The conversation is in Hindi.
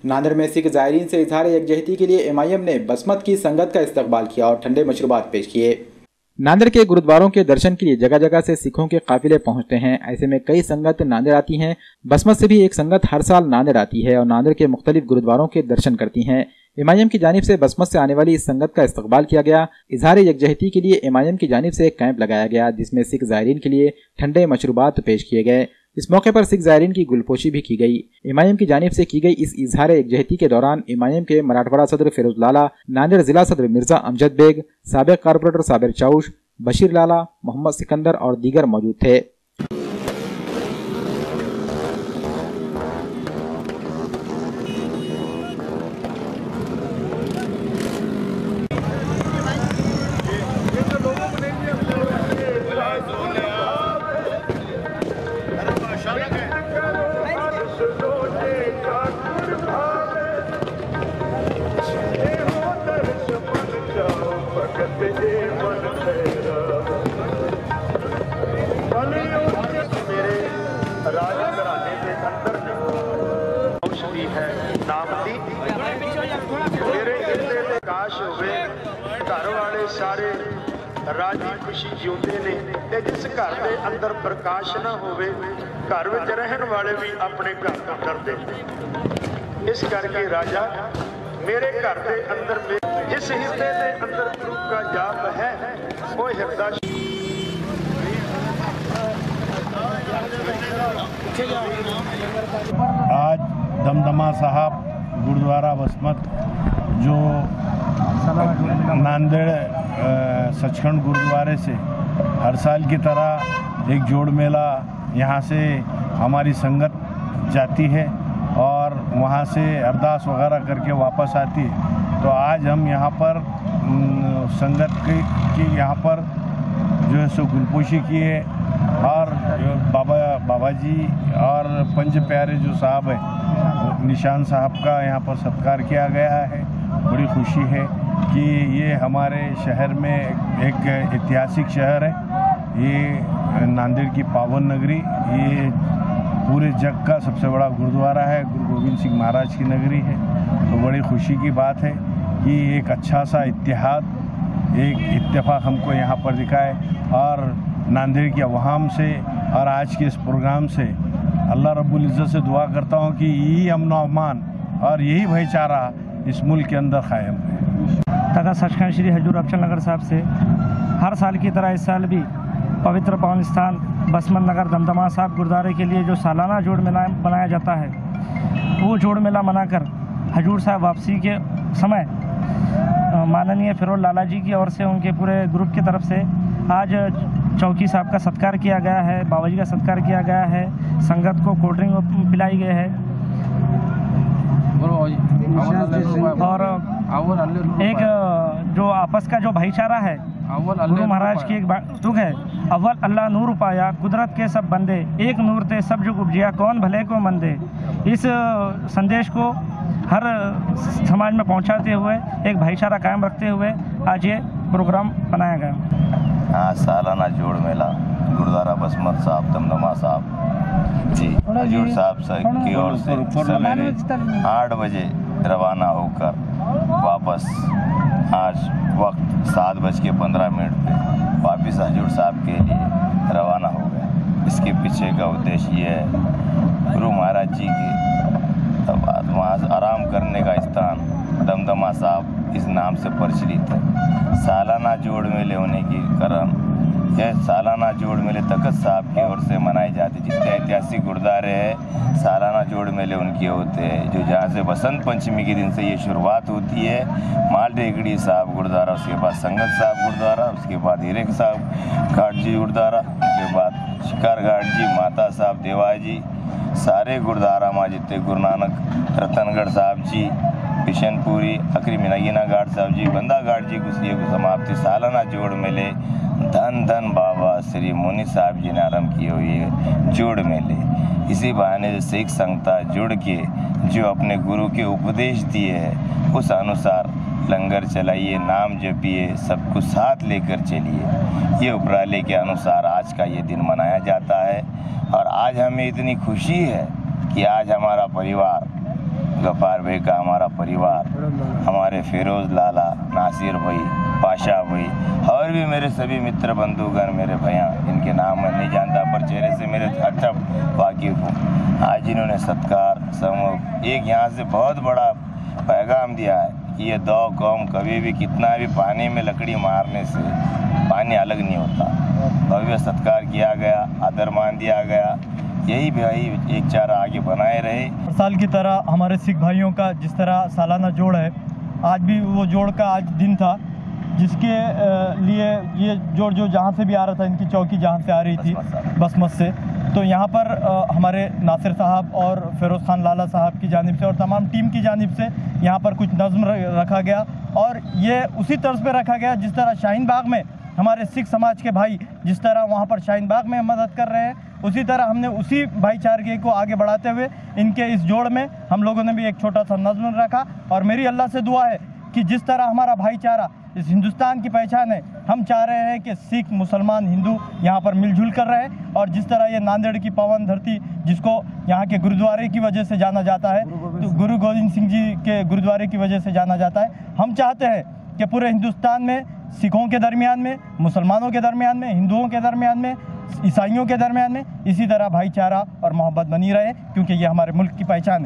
नांदेड़ में सिख ज़ायरीन से इजहार यकजहती के लिए MIM ने बसमत की संगत का इस्तकबाल किया और ठंडे मशरूबात पेश किए। नांदेड़ के गुरुद्वारों के दर्शन के लिए जगह जगह से सिखों के काफिले पहुंचते हैं। ऐसे में कई संगत नांदेड़ आती हैं। बसमत से भी एक संगत हर साल नांदेड़ आती है और नांदेड़ के मुख्तलिफ गुरुद्वारों के दर्शन करती हैं। MIM की जानिब से बसमत से आने वाली इस संगत का इस्तकबाल किया गया। इजहार यकजहती के लिए MIM की जानिब से एक कैंप लगाया गया, जिसमें सिख ज़ायरीन के लिए ठंडे मशरूबात पेश किए गए। इस मौके पर सिख ज़ायरीन की गुलपोशी भी की गई। MIM की जानिब से की गई इस इजहार यकजहती के दौरान MIM के मराठवाड़ा सदर फिरोज लाला, नांदेड़ जिला सदर मिर्जा अमजद बेग, साबिक कारपोरेटर साबिर चौश, बशीर लाला, मोहम्मद सिकंदर और दीगर मौजूद थे। घर वाले सारे राजी खुशी जिउंदे ने ते जिस घर के अंदर प्रकाश ना होवे घर विच रहन वाले भी अपने घर तो डरदे। इस करके राजा मेरे घर के अंदर जिस हिस्से के अंदर गुरु का जाप है वो हिरदा। आज दमदमा साहब गुरुद्वारा बसमत जो नांदेड़ सचखंड गुरुद्वारे से हर साल की तरह एक जोड़ मेला यहाँ से हमारी संगत जाती है और वहाँ से अरदास वगैरह करके वापस आती है। तो आज हम यहाँ पर संगत की यहाँ पर जो है सो गुलपोशी की है और बाबा जी और पंच प्यारे जो साहब है निशान साहब का यहाँ पर सत्कार किया गया है। बड़ी खुशी है कि ये हमारे शहर में एक ऐतिहासिक शहर है। ये नांदेड़ की पावन नगरी, ये पूरे जग का सबसे बड़ा गुरुद्वारा है, गुरु गोविंद सिंह महाराज की नगरी है। तो बड़ी खुशी की बात है कि एक अच्छा सा इत्तेहाद, एक इत्तेफाक हमको यहाँ पर दिखा है। और नांदेड़ की अवाम से और आज के इस प्रोग्राम से अल्लाह रब्बुल इज़्ज़त से दुआ करता हूँ कि यही अमन व अमान और यही भाईचारा इस मुल्क के अंदर कायम है। तथा सचखंड श्री हजूर अफजल नगर साहब से हर साल की तरह इस साल भी पवित्र पावन स्थान बसमत नगर दमदमा साहब गुरुद्वारे के लिए जो सालाना जोड़ मेला मनाया जाता है, वो जोड़ मेला मनाकर हजूर साहब वापसी के समय माननीय फिरोज लाला जी की ओर से उनके पूरे ग्रुप की तरफ से आज चौकी साहब का सत्कार किया गया है, बाबा जी का सत्कार किया गया है, संगत को कोल्ड ड्रिंक पिलाई गई है और एक जो आपस का जो भाईचारा है, गुरु महाराज की एक तुक है, अव्वल अल्लाह नूर पाया कुदरत के सब बंदे, एक नूर ते सब जुग उपजिया कौन भले को मंदे। इस संदेश को हर समाज में पहुंचाते हुए एक भाईचारा कायम रखते हुए आज ये प्रोग्राम बनाया गया। हाँ, सालाना जोड़ मेला गुरुद्वारा बसमत साहब दमदमा साहब जी हजूर साहब की ओर से सवेरे 8 बजे रवाना होकर वापस आज वक्त 7:15 पे वापस हजूर साहब के लिए रवाना हो गए। इसके पीछे का उद्देश्य ये है, गुरु महाराज जी के वहाँ आराम करने का स्थान दमदमा साहब इस नाम से प्रचलित है। सालाना जोड़ मेले होने के कारण यह सालाना जोड़ मेले तखत साहब की ओर से मनाए जाते। जितने ऐतिहासिक गुरुद्वारे हैं सालाना जोड़ मेले उनके होते हैं, जो जहाँ से बसंत पंचमी के दिन से ये शुरुआत होती है। मालडेगड़ी साहब गुरुद्वारा, उसके बाद संगत साहब गुरुद्वारा, उसके बाद हीरेक साहब घाट जी गुरुद्वारा, उसके बाद शिकार घाट जी, माता साहब देवाजी, सारे गुरुद्वारा माँ जितने गुरु नानक रतनगढ़ साहब जी, बिशनपुरी, अकरी मिनागिना घाट साहब जी, बंदा घाट जी गुस्सिए को समाप्ति सालाना जोड़ मेले धन धन बाबा श्री मुनि साहब जी ने आरम्भ किए हुए जोड़ मेले। इसी बहाने से सिख संगता जुड़ के जो अपने गुरु के उपदेश दिए हैं उस अनुसार लंगर चलाइए, नाम जपिए, सबको साथ लेकर चलिए। ये उपराले के अनुसार आज का ये दिन मनाया जाता है। और आज हमें इतनी खुशी है कि आज हमारा परिवार गफ्फार भाई का हमारा परिवार, हमारे फिरोज लाला, नासिर भाई, पाशा भाई और भी मेरे सभी मित्र बंधुगण, मेरे भैया, इनके नाम मैं नहीं जानता पर चेहरे से मेरे अच्छा वाकिफ हूँ। आज इन्होंने सत्कार समूह एक यहाँ से बहुत बड़ा पैगाम दिया है कि ये दो कौम कभी भी कितना भी पानी में लकड़ी मारने से पानी अलग नहीं होता। भव्य सत्कार किया गया, आदर मान दिया गया। यही भाई एक चारा आगे बनाए रहे। हर साल की तरह हमारे सिख भाइयों का जिस तरह सालाना जोड़ है, आज भी वो जोड़ का आज दिन था, जिसके लिए ये जोड़ जो जहाँ से भी आ रहा था, इनकी चौकी जहाँ से आ रही थी बसमत से, तो यहाँ पर हमारे नासिर साहब और फिरोज़ खान लाला साहब की जानिब से और तमाम टीम की जानिब से यहाँ पर कुछ नज़्म रखा गया। और ये उसी तर्ज पे रखा गया जिस तरह शाहीन बाग में हमारे सिख समाज के भाई जिस तरह वहाँ पर शाहीन बाग में मदद कर रहे हैं, उसी तरह हमने उसी भाईचारे को आगे बढ़ाते हुए इनके इस जोड़ में हम लोगों ने भी एक छोटा सा नज़्म रखा। और मेरी अल्लाह से दुआ है कि जिस तरह हमारा भाईचारा इस हिंदुस्तान की पहचान है, हम चाह रहे हैं कि सिख, मुसलमान, हिंदू यहाँ पर मिलजुल कर रहे। और जिस तरह ये नांदेड़ की पवन धरती जिसको यहाँ के गुरुद्वारे की वजह से जाना जाता है, तो गुरु गोविंद सिंह जी के गुरुद्वारे की वजह से जाना जाता है, हम चाहते हैं कि पूरे हिंदुस्तान में सिखों के दरमियान में, मुसलमानों के दरमियान में, हिंदुओं के दरमियान में, ईसाइयों के दरमियान में इसी तरह भाईचारा और मोहब्बत बनी रहे, क्योंकि ये हमारे मुल्क की पहचान है।